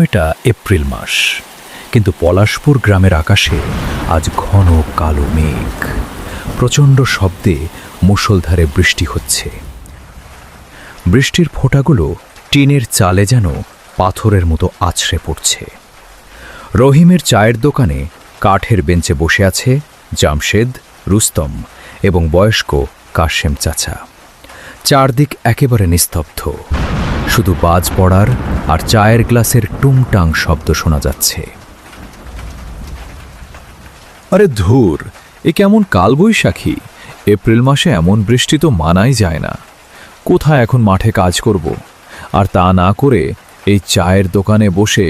সময়টা এপ্রিল মাস, কিন্তু পলাশপুর গ্রামের আকাশে আজ ঘন কালো মেঘ। প্রচণ্ড শব্দে মুষলধারে বৃষ্টি হচ্ছে। বৃষ্টির ফোঁটাগুলো টিনের চালে যেন পাথরের মতো আছড়ে পড়ছে। রহিমের চায়ের দোকানে কাঠের বেঞ্চে বসে আছে জামশেদ, রুস্তম এবং বয়স্ক কাশেম চাচা। চারদিক একেবারে নিস্তব্ধ, শুধু বাজ পড়ার আর চায়ের গ্লাসের টুংটাং শব্দ শোনা যাচ্ছে। আরে ধুর, এ কেমন কালবৈশাখী! এপ্রিল মাসে এমন বৃষ্টি তো মানাই যায় না। কোথায় এখন মাঠে কাজ করব, আর তা না করে এই চায়ের দোকানে বসে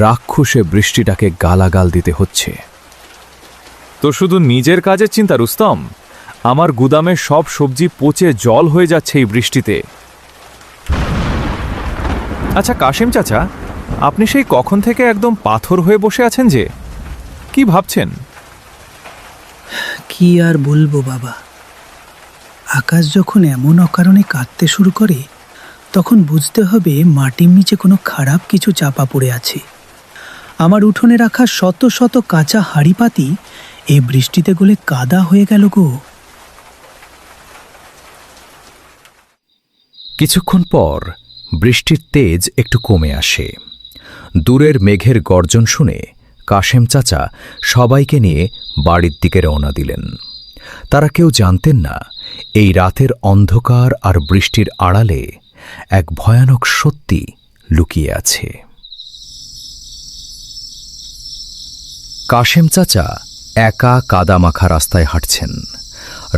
রাক্ষসে বৃষ্টিটাকে গালাগাল দিতে হচ্ছে। তো শুধু নিজের কাজের চিন্তা রুস্তম? আমার গুদামে সব সবজি পচে জল হয়ে যাচ্ছে এই বৃষ্টিতে। আচ্ছা কাশেম চাচা, আপনি সেই কখন থেকে একদম পাথর হয়ে বসে আছেন যে? কি ভাবছেন? কি আর বলবো বাবা, আকাশ যখন এমন অকারণে কাঁদতে শুরু করে তখন বুঝতে হবে মাটির নিচে কোনো খারাপ কিছু চাপা পড়ে আছে। আমার উঠোনে রাখা শত শত কাঁচা হাঁড়িপাতি এই বৃষ্টিতে গলে কাদা হয়ে গেল গো। কিছুক্ষণ পর বৃষ্টির তেজ একটু কমে আসে। দূরের মেঘের গর্জন শুনে কাশেম চাচা সবাইকে নিয়ে বাড়ির দিকে রওনা দিলেন। তারা কেউ জানতেন না এই রাতের অন্ধকার আর বৃষ্টির আড়ালে এক ভয়ানক সত্যি লুকিয়ে আছে। কাশেম চাচা একা কাদামাখা রাস্তায় হাঁটছেন।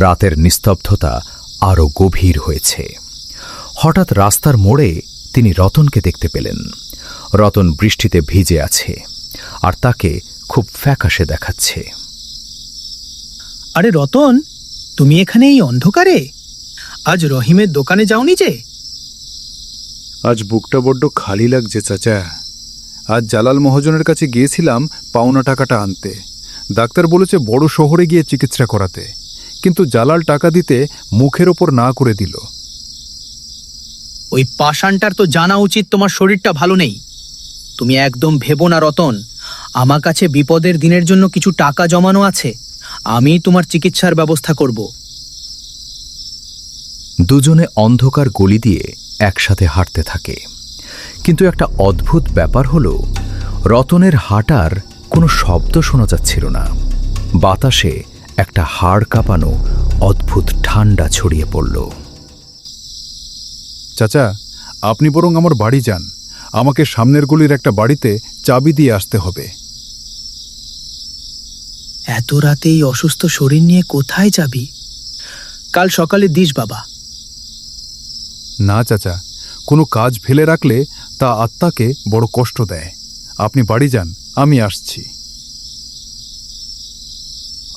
রাতের নিস্তব্ধতা আরও গভীর হয়েছে। হঠাৎ রাস্তার মোড়ে তিনি রতনকে দেখতে পেলেন। রতন বৃষ্টিতে ভিজে আছে আর তাকে খুব ফ্যাকাশে দেখাচ্ছে। আরে রতন, তুমি এখানে এই অন্ধকারে? আজ রহিমের দোকানে যাওনি যে? আজ বুকটা বড্ড খালি লাগছে চাচা। আজ জালাল মহাজনের কাছে গিয়েছিলাম পাওনা টাকাটা আনতে। ডাক্তার বলেছে বড় শহরে গিয়ে চিকিৎসা করাতে, কিন্তু জালাল টাকা দিতে মুখের ওপর না করে দিল। ওই পাষাণটার তো জানা উচিত তোমার শরীরটা ভালো নেই। তুমি একদম ভেবো না রতন, আমার কাছে বিপদের দিনের জন্য কিছু টাকা জমানো আছে, আমি তোমার চিকিৎসার ব্যবস্থা করব। দুজনে অন্ধকার গলি দিয়ে একসাথে হাঁটতে থাকে। কিন্তু একটা অদ্ভুত ব্যাপার হলো, রতনের হাঁটার কোনো শব্দ শোনা যাচ্ছিল না। বাতাসে একটা হাড় কাঁপানো অদ্ভুত ঠান্ডা ছড়িয়ে পড়ল। চাচা, আপনি বরং আমার বাড়ি যান। আমাকে সামনের গলির একটা বাড়িতে চাবি দিয়ে আসতে হবে। এত রাতে এই অসুস্থ শরীর নিয়ে কোথায় যাবি? কাল সকালে দিস বাবা। না চাচা, কোনো কাজ ফেলে রাখলে তা আত্মাকে বড় কষ্ট দেয়। আপনি বাড়ি যান, আমি আসছি।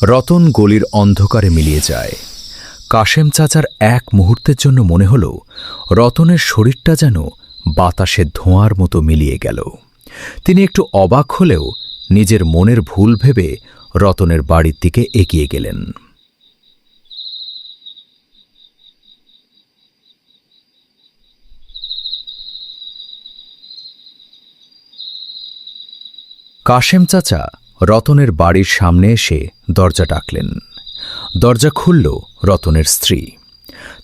রতন গলির অন্ধকারে মিলিয়ে যায়। কাশেম চাচার এক মুহূর্তের জন্য মনে হল রতনের শরীরটা যেন বাতাসে ধোঁয়ার মতো মিলিয়ে গেল। তিনি একটু অবাক হলেও নিজের মনের ভুল ভেবে রতনের বাড়ির দিকে এগিয়ে গেলেন। কাশেম চাচা রতনের বাড়ির সামনে এসে দরজা ডাকলেন। দরজা খুলল রতনের স্ত্রী।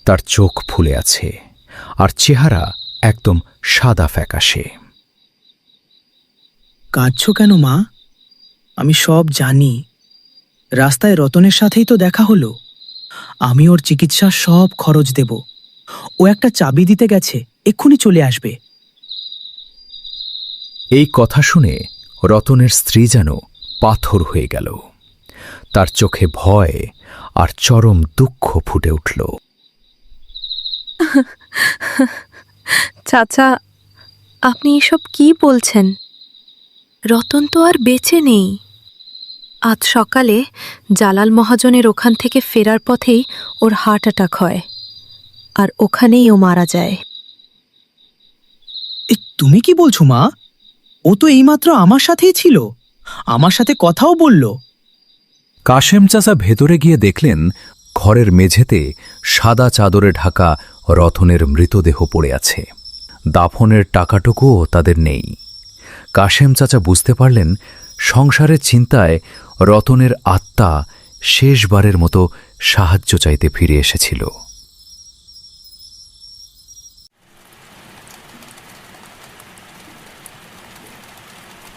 তার চোখ ফুলে আছে আর চেহারা একদম সাদা ফ্যাকাশে। কাঁদছো কেন মা? আমি সব জানি। রাস্তায় রতনের সাথেই তো দেখা হলো। আমি ওর চিকিৎসার সব খরচ দেব। ও একটা চাবি দিতে গেছে, এক্ষুনি চলে আসবে। এই কথা শুনে রতনের স্ত্রী যেন পাথর হয়ে গেল। তার চোখে ভয় আর চরম দুঃখ ফুটে উঠল। চাচা, আপনি এসব কি বলছেন? রতন তো আর বেঁচে নেই। আজ সকালে জালাল মহাজনের ওখান থেকে ফেরার পথেই ওর হার্ট অ্যাটাক হয়, আর ওখানেই ও মারা যায়। তুমি কি বলছো মা? ও তো এইমাত্র আমার সাথেই ছিল, আমার সাথে কথাও বলল। কাশেম চাচা ভেতরে গিয়ে দেখলেন ঘরের মেঝেতে সাদা চাদরে ঢাকা রতনের মৃতদেহ পড়ে আছে। দাফনের টাকাটুকুও তাদের নেই। কাশেম চাচা বুঝতে পারলেন সংসারের চিন্তায় রতনের আত্মা শেষবারের মতো সাহায্য চাইতে ফিরে এসেছিল।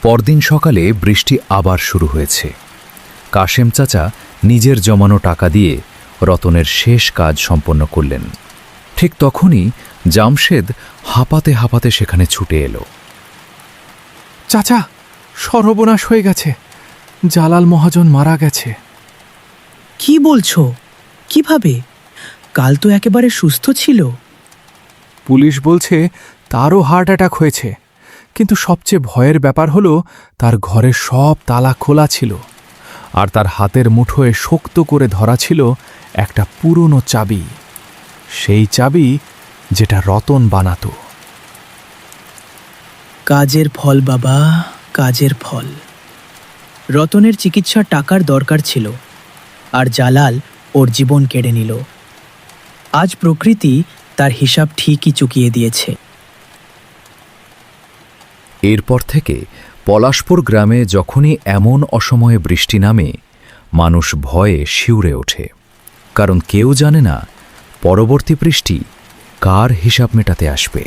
পরদিন সকালে বৃষ্টি আবার শুরু হয়েছে। কাশেম চাচা নিজের জমানো টাকা দিয়ে রতনের শেষ কাজ সম্পন্ন করলেন। ঠিক তখনই জামশেদ হাঁপাতে হাঁপাতে সেখানে ছুটে এলো। চাচা, সর্বনাশ হয়ে গেছে, জালাল মহাজন মারা গেছে। কি বলছো? কিভাবে? কাল তো একেবারে সুস্থ ছিল। পুলিশ বলছে তারও হার্ট অ্যাটাক হয়েছে, কিন্তু সবচেয়ে ভয়ের ব্যাপার হলো তার ঘরের সব তালা খোলা ছিল, আর তার হাতের মুঠোয় শক্ত করে ধরা ছিল একটা পুরনো চাবি, সেই চাবি যেটা রতন বানাতো। কাজের ফল বাবা, কাজের ফল। রতনের চিকিৎসার টাকার দরকার ছিল, আর জালাল ওর জীবন কেড়ে নিল। আজ প্রকৃতি তার হিসাব ঠিকই চুকিয়ে দিয়েছে। এরপর থেকে পলাশপুর গ্রামে যখনই এমন অসময়ে বৃষ্টি নামে, মানুষ ভয়ে শিউরে ওঠে, কারণ কেউ জানে না পরবর্তী বৃষ্টি কার হিসাব মেটাতে আসবে।